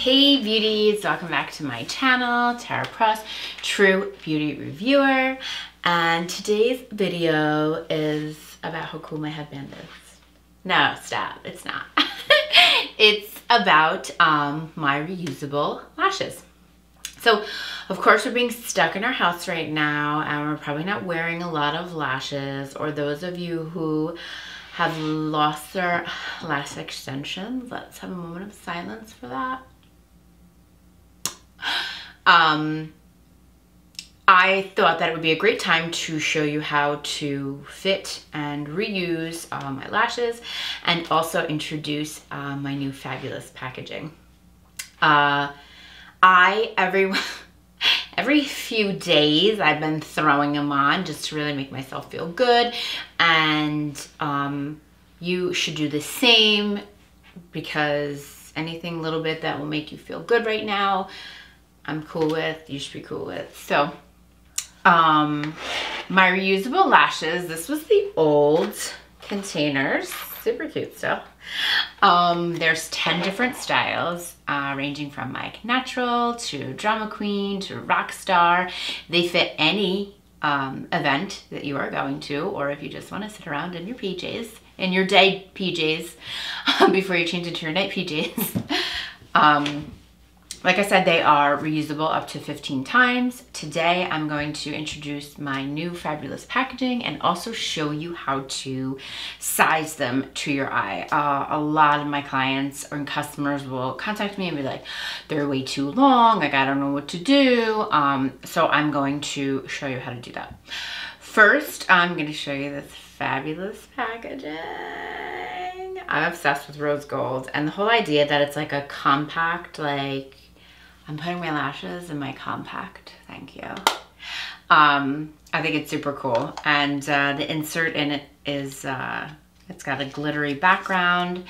Hey beauties, welcome back to my channel, Tara Press, True Beauty Reviewer. And today's video is about how cool my headband is. No, stop, it's not. It's about my reusable lashes. So, of course, we're being stuck in our house right now and we're probably not wearing a lot of lashes, or those of you who have lost their lash extensions, let's have a moment of silence for that. I thought that it would be a great time to show you how to fit and reuse my lashes, and also introduce my new fabulous packaging. Every few days I've been throwing them on just to really make myself feel good, and you should do the same, because anything a little bit that will make you feel good right now, I'm cool with, you should be cool with. So my reusable lashes, this was the old containers, super cute still. There's 10 different styles, ranging from like natural to drama queen to rock star. They fit any event that you are going to, or if you just want to sit around in your PJs, in your day PJs, before you change into your night PJs. Like I said, they are reusable up to 15 times. Today, I'm going to introduce my new fabulous packaging and also show you how to size them to your eye. A lot of my clients and customers will contact me and be like, they're way too long, like I don't know what to do. So I'm going to show you how to do that. First, I'm going to show you this fabulous packaging. I'm obsessed with rose gold, and the whole idea that it's like a compact, like, I'm putting my lashes in my compact, thank you. I think it's super cool. And the insert in it is, it's got a glittery background.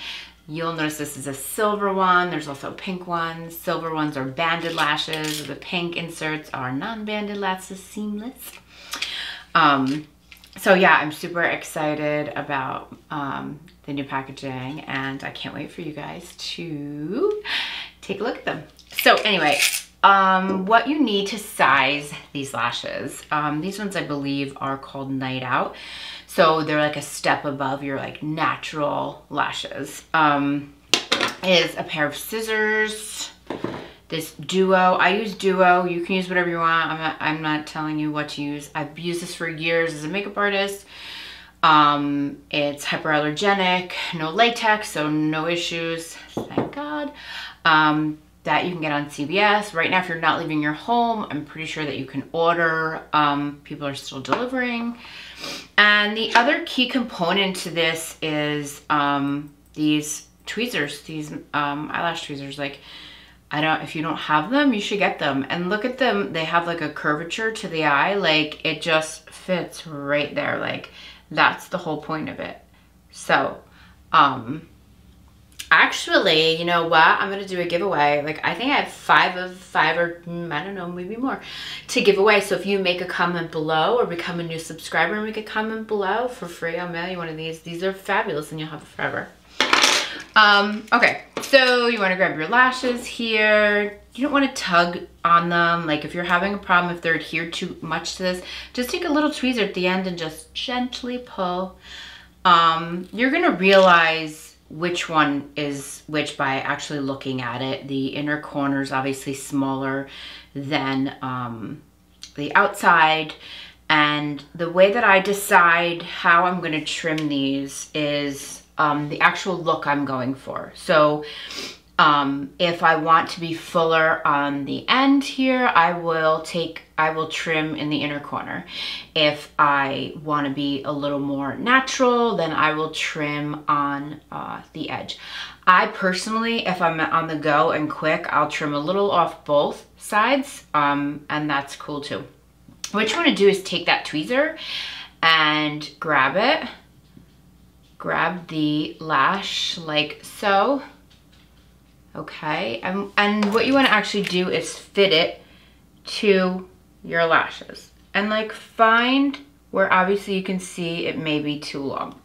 You'll notice this is a silver one. There's also pink ones. Silver ones are banded lashes. The pink inserts are non-banded lashes, seamless. So yeah, I'm super excited about the new packaging, and I can't wait for you guys to take a look at them. So anyway, what you need to size these lashes, these ones I believe are called Night Out. So they're like a step above your like natural lashes. Is a pair of scissors, this Duo. I use Duo. You can use whatever you want. I'm not telling you what to use. I've used this for years as a makeup artist. It's hypoallergenic, no latex, so no issues, thank God. That you can get on CVS. Right now, if you're not leaving your home, I'm pretty sure that you can order. People are still delivering. And the other key component to this is these tweezers, these eyelash tweezers. Like, if you don't have them, you should get them. And look at them, they have like a curvature to the eye. Like, it just fits right there. Like, that's the whole point of it. So, actually, you know what? I'm going to do a giveaway. Like, I think I have five, or I don't know, maybe more to give away. So if you make a comment below or become a new subscriber and make a comment below for free, I'll mail you one of these. These are fabulous and you'll have it forever. Okay, so you want to grab your lashes here. You don't want to tug on them. Like, if you're having a problem, if they're adhered too much to this, just take a little tweezer at the end and just gently pull. You're going to realize which one is which by actually looking at it. The inner corner is obviously smaller than the outside. And the way that I decide how I'm going to trim these is the actual look I'm going for. So if I want to be fuller on the end here, I will trim in the inner corner. If I want to be a little more natural, then I will trim on the edge. I personally, if I'm on the go and quick, I'll trim a little off both sides, and that's cool too. What you want to do is take that tweezer and grab it. Grab the lash like so. Okay, and what you want to actually do is fit it to your lashes, and like find where obviously you can see it may be too long.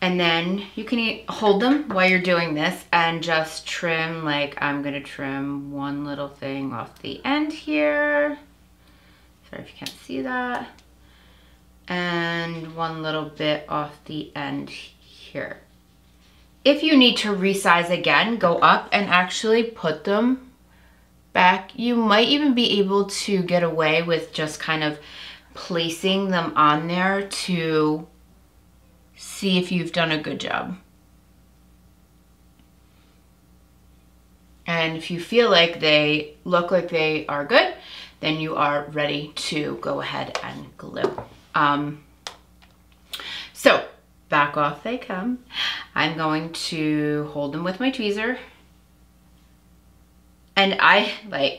And then you can hold them while you're doing this and just trim, like I'm gonna trim one little thing off the end here. Sorry if you can't see that. And one little bit off the end here. If you need to resize again, go up and actually put them back. You might even be able to get away with just kind of placing them on there to see if you've done a good job. And if you feel like they look like they are good, then you are ready to go ahead and glue. So back off they come. I'm going to hold them with my tweezer. And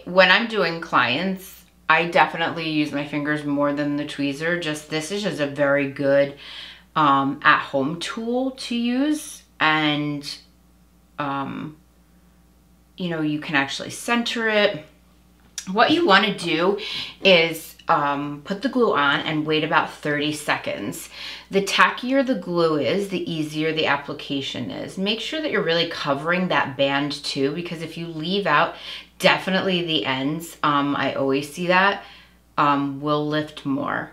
when I'm doing clients, I definitely use my fingers more than the tweezer. This is just a very good at-home tool to use. And, you know, you can actually center it. What you want to do is put the glue on and wait about 30 seconds. The tackier the glue is, the easier the application is. Make sure that you're really covering that band too, because if you leave out definitely the ends, I always see that, will lift more.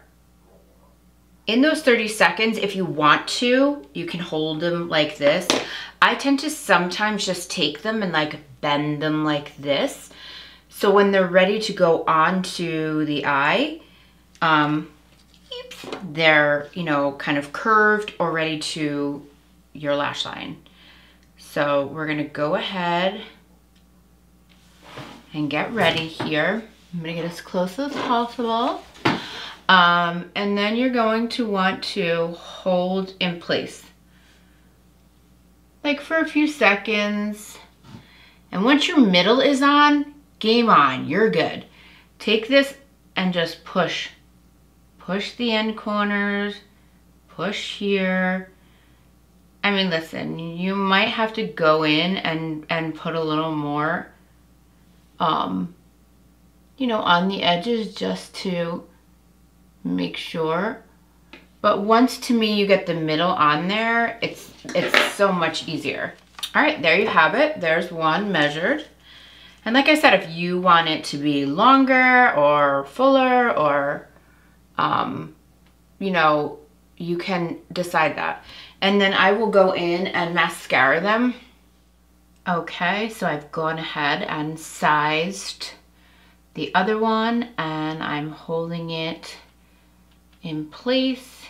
In those 30 seconds, if you want to, you can hold them like this. I tend to sometimes just take them and like bend them like this. So when they're ready to go onto the eye, they're, you know, kind of curved or ready to your lash line. So we're gonna go ahead and get ready here. I'm gonna get as close as possible. And then you're going to want to hold in place, like for a few seconds. And once your middle is on, game on, you're good. Take this and just push. Push the end corners, push here. I mean, listen, you might have to go in and put a little more, you know, on the edges just to make sure. But once, to me, you get the middle on there, it's so much easier. All right, there you have it. There's one measured. And like I said, if you want it to be longer or fuller or, you know, you can decide that. And then I will go in and mascara them. Okay, so I've gone ahead and sized the other one and I'm holding it in place,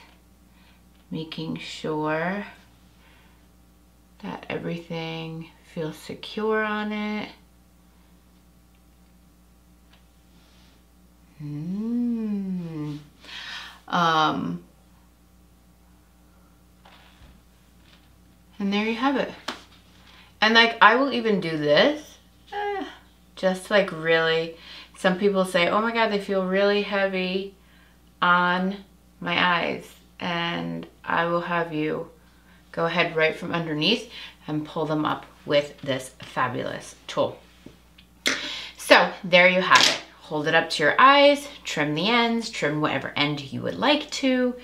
making sure that everything feels secure on it. And there you have it. And like, I will even do this, just like really, some people say, oh my God, they feel really heavy on my eyes. And I will have you go ahead right from underneath and pull them up with this fabulous tool. So there you have it. Hold it up to your eyes, trim the ends, trim whatever end you would like to.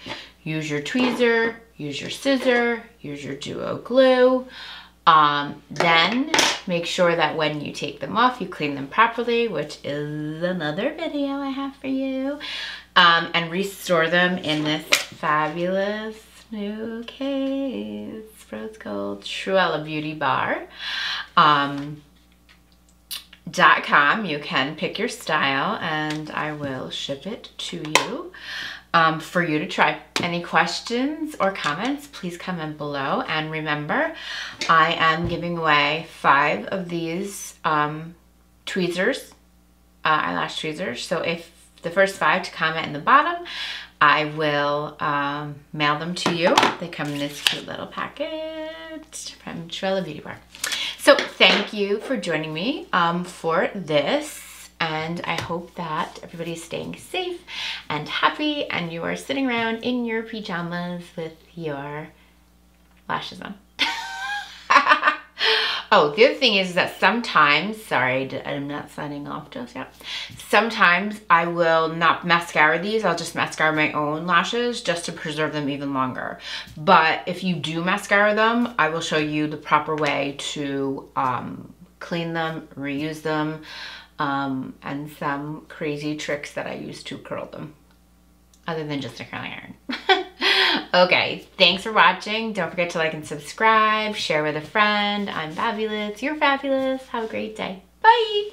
Use your tweezer, use your scissor, use your duo glue. Then make sure that when you take them off, you clean them properly, which is another video I have for you. And restore them in this fabulous new case, rose gold Truella Beauty Bar. .com. You can pick your style and I will ship it to you for you to try. Any questions or comments, please comment below. And remember, I am giving away 5 of these tweezers, eyelash tweezers. So if the first 5 to comment in the bottom, I will mail them to you. They come in this cute little package from Truella Beauty Bar. So thank you for joining me for this, and I hope that everybody's staying safe and happy and you are sitting around in your pajamas with your lashes on. Oh, the other thing is that sometimes, sorry, I'm not signing off just yet. Sometimes I will not mascara these. I'll just mascara my own lashes just to preserve them even longer. But if you do mascara them, I will show you the proper way to clean them, reuse them, and some crazy tricks that I use to curl them, other than just a curling iron. Okay, thanks for watching. Don't forget to like and subscribe, share with a friend. I'm fabulous, you're fabulous. Have a great day. Bye.